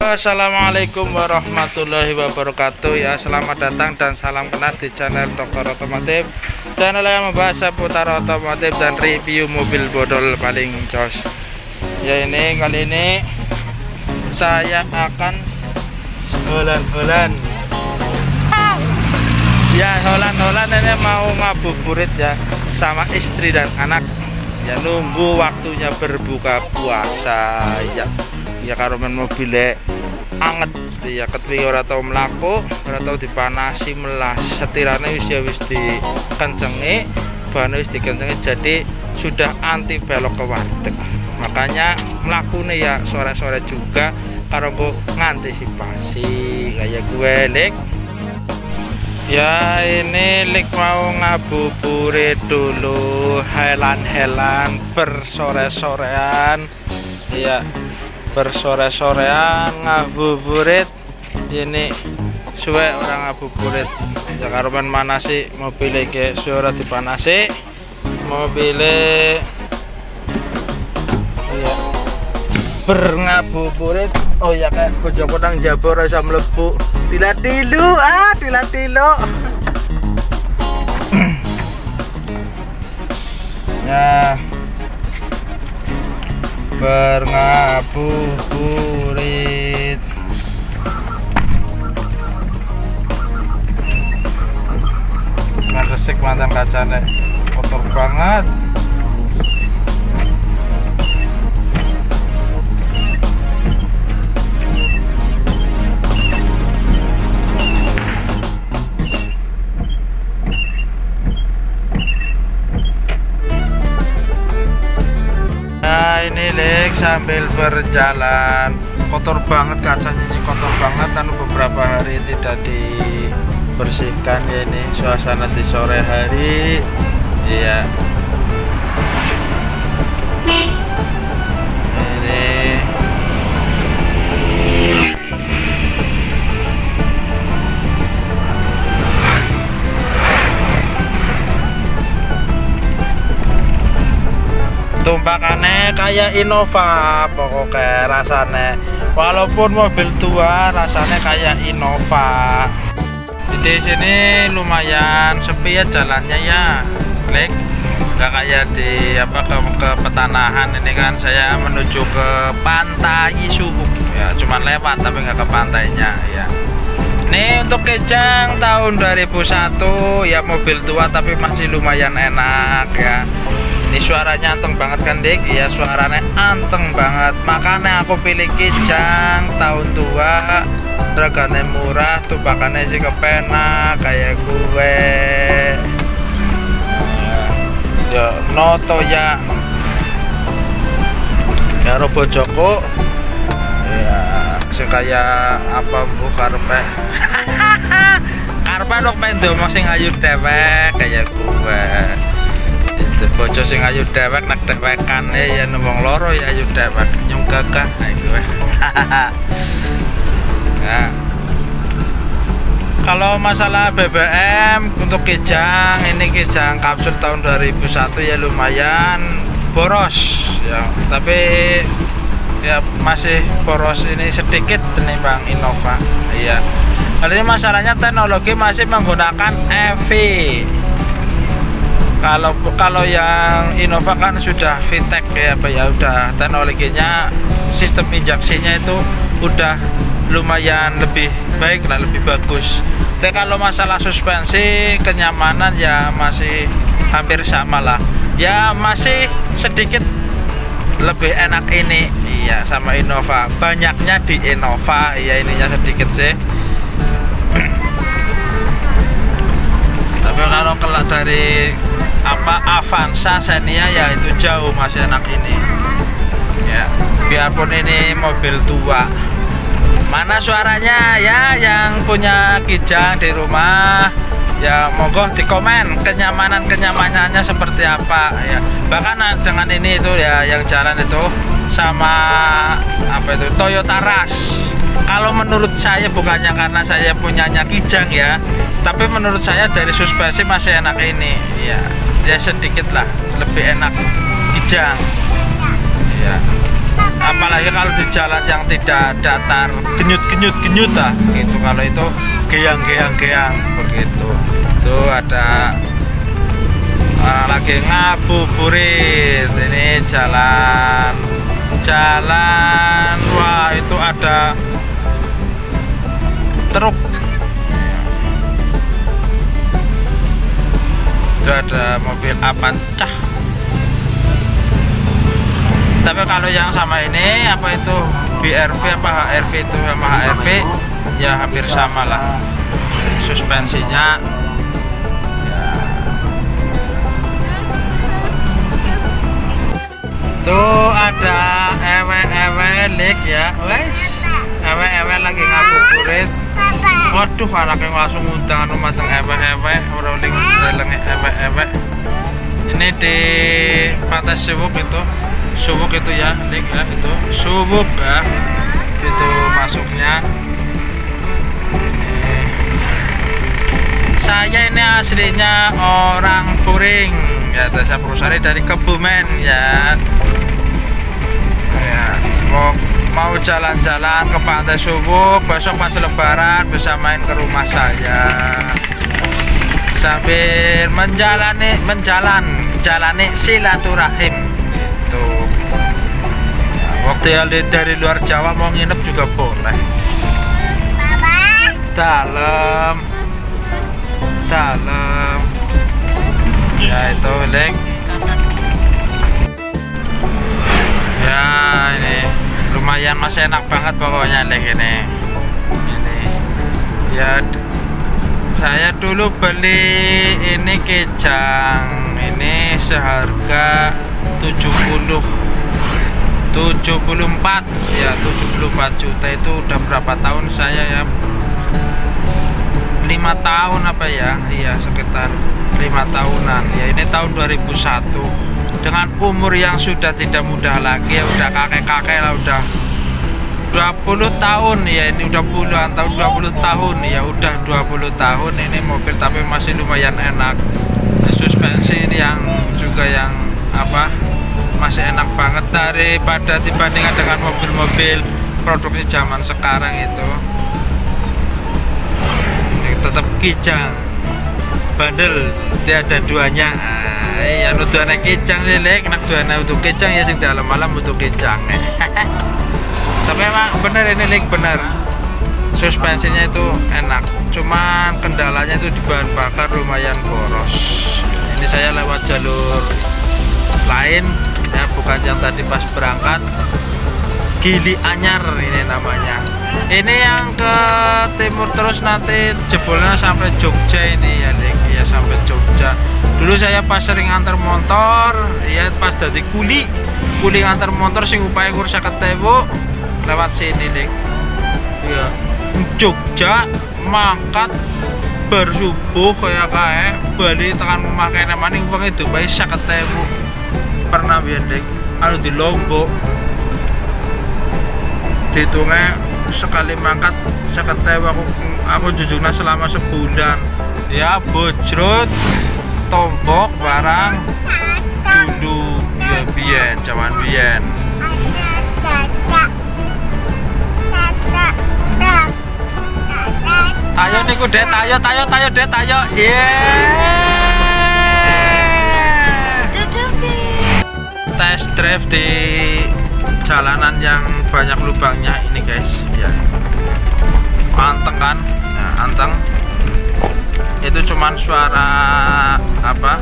Assalamualaikum warahmatullahi wabarakatuh. Ya, selamat datang dan salam kenal di channel Dokter Otomotif, channel yang membahas seputar otomotif dan review mobil bodol paling jos. Ya, ini kali ini saya akan holan-holan. Ya, holan-holan ini mau ngabuburit ya sama istri dan anak. Ya, nunggu waktunya berbuka puasa ya karo men mobile anget ya, ketika ora tau mlaku, ora tau dipanasi melas, setirane wis dikencengi, ban wis dikencengi, jadi sudah anti belok ke warteg. Makanya mlakune ya sore-sore juga karo ngantisipasi kayak gue lik. Ya, ini lik mau ngabuburit dulu, helan-helan bersore-sorean. Iya, bersore-sorean ngabuburit. Ini suwe orang ngabuburit ya karo men manasi mobil ke suara dipanasi mobil ya berngabuburit. Oh ya, kayak bojo kodang jabor iso mlebu dilatilu ya berngabuburit. Ngesek mantan kacanya kotor banget. Nah, ini lik sambil berjalan, kotor banget kacanya, ini kotor banget dan beberapa hari tidak dibersihkan ya. Ini suasana di sore hari iya. Ini tumpakannya kayak Innova pokoknya rasanya, walaupun mobil tua rasanya kayak Innova. Di sini lumayan sepi ya jalannya ya, klik nggak kayak di ke petanahan. Ini kan saya menuju ke Pantai Suhuk ya, cuman lewat tapi nggak ke pantainya ya. Ini untuk Kejang tahun 2001 ya, mobil tua tapi masih lumayan enak ya. Ini suaranya anteng banget kan dik ya, suaranya anteng banget, makanya aku pilih Kijang tahun tua. Regane murah, tumpakannya sih kepenak kayak gue ya, noto ya Robo Joko ya, sing kayak apa bu karpe karpe dok pendo masih ngayu dewek kayak gue. Bojo sing ayu dewek nak dewekan ya nembong loro ya ayu dewek nyung gagah gue. Ya. Kalau masalah BBM untuk Kijang, ini Kijang kapsul tahun 2001 ya lumayan boros ya, tapi ya masih boros ini sedikit menimbang Innova iya. Kali ini masalahnya teknologi masih menggunakan EV. Kalau yang Innova kan sudah VTEC ya, udah teknologinya, sistem injeksinya itu udah lumayan lebih baik lah, lebih bagus. Tapi kalau masalah suspensi, kenyamanan ya masih hampir sama lah. Ya masih sedikit lebih enak ini iya sama Innova. Banyaknya di Innova ya, ininya sedikit sih. Tapi kalau kelak dari Avanza Xenia ya itu jauh masih enak ini ya, biarpun ini mobil tua. Mana suaranya ya yang punya Kijang di rumah ya, monggo di komen kenyamanannya seperti apa ya. Bahkan dengan ini itu ya yang jalan itu sama apa itu Toyota Rush. Kalau menurut saya, bukannya karena saya punyanya Kijang ya, tapi menurut saya dari suspensi masih enak ini ya, ya sedikit lah lebih enak Kijang ya. apalagi kalau di jalan yang tidak datar, genyut lah gitu. Kalau itu geang begitu. Itu ada lagi ngabuburit. Ini jalan, wah itu ada truk, itu ada mobil Avanza. Tapi kalau yang sama ini apa itu BRV apa HRV, itu sama HRV ya hampir sama lah suspensinya ya. Tuh ada ewe-ewe lik ya, wes ewe-ewe lagi ngabuburit. Waduh, anaknya langsung ngundang mateng ewe-ewe, rolling ewe-ewe. Ini di Pantai Suwuk itu. Suwuk itu ya, link ya, itu Suwuk ya, itu masuknya. Saya ini aslinya orang Puring ya, desa Purwosari dari Kebumen ya. Ya, mau jalan-jalan ke Pantai Suwuk besok pas Lebaran, bisa main ke rumah saya sambil menjalani silaturahim. Tuh. Waktu yang dari luar Jawa mau nginep juga boleh. Dalam. Ya itu lek. Ya ini lumayan, masih enak banget pokoknya lek ini. Ini ya saya dulu beli ini kejang ini seharga 74 ya, 74 juta. Itu udah berapa tahun saya ya, 5 tahun apa ya, iya sekitar 5 tahunan ya. Ini tahun 2001 dengan umur yang sudah tidak muda lagi ya, udah kakek-kakek lah, udah 20 tahun ya, ini udah puluhan tahun, 20 tahun ya, udah 20 tahun ini mobil tapi masih lumayan enak. Suspensi ini yang juga yang apa, masih enak banget daripada dibandingkan dengan mobil-mobil produksi zaman sekarang itu. Ini tetap kijang, bandel, tiada duanya. Ya nuduhane kijang sih lek, nak duana untuk kijang ya sing dalam malam untuk kijang. Tapi emang bener ini lek, bener suspensinya itu enak, cuman kendalanya itu di bahan bakar lumayan boros. Ini saya lewat jalur lain ya, bukan yang tadi pas berangkat, Gili Anyar ini namanya. Ini yang ke timur terus, nanti jebolnya sampai Jogja ini ya Dik, ya sampai Jogja. Dulu saya pas sering antar motor ya, pas dari kuli antar motor sing upaya kur 50.000 lewat sini Dik ya, Jogja mangkat bersubuh kayak balik tekan rumah kene maning wong itu bae 50.000. Pernah biyen Dik anu di Lombok dihitungnya sekali mangkat 50.000, aku jujurnya selama sebulan ya, bojrot tombok barang dulu ya, biyen zaman biyen. Ayo niku Dek, tayo Dek, tayo. Test drive di jalanan yang banyak lubangnya ini guys ya. Anteng kan? Nah, anteng. Itu cuman suara apa?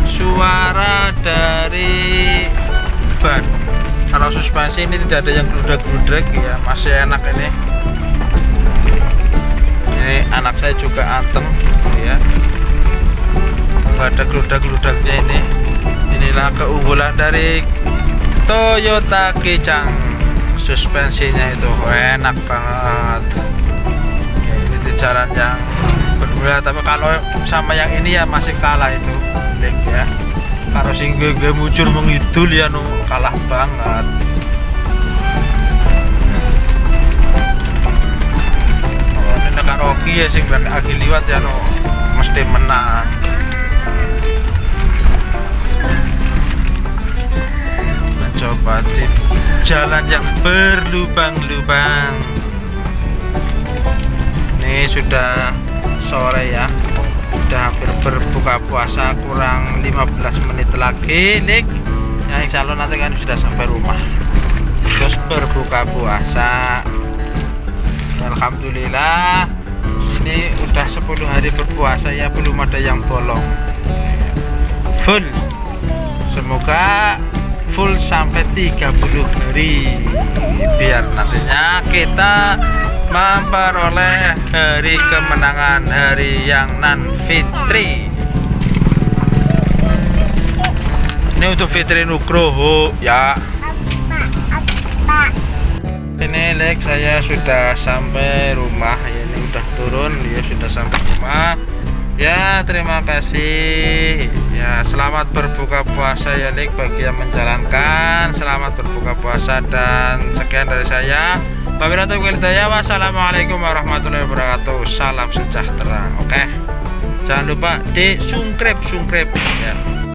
Suara dari ban. Kalau suspensi ini tidak ada yang gludak-gludak ya, masih enak ini. Ini anak saya juga anteng ya, ada gludak-gludaknya ini. Inilah keunggulan dari Toyota Kijang, suspensinya itu enak banget. Oke, ini di jalan yang berbeda, tapi kalau sama yang ini ya masih kalah itu link ya. Kalau sing gue mujur mengidul ya no, kalah banget. Rocky ya sing lagi liwat ya no, mesti menang. sobat di jalan yang berlubang-lubang. Ini sudah sore ya, udah hampir berbuka puasa, kurang 15 menit lagi nih ya, insya Allah nanti kan sudah sampai rumah terus berbuka puasa. Alhamdulillah ini udah 10 hari berpuasa ya, belum ada yang bolong, full. Semoga full sampai 30 hari biar nantinya kita memperoleh hari kemenangan, hari yang nan fitri. Ini untuk Fitri Nugroho ya. Ini Lek, saya sudah sampai rumah ya, ini udah turun ya, sudah sampai rumah ya. Terima kasih ya, selamat berbuka puasa ya Lek bagi yang menjalankan. Selamat berbuka puasa dan sekian dari saya. Wassalamualaikum warahmatullahi wabarakatuh. Salam sejahtera. Oke, jangan lupa di subscribe ya.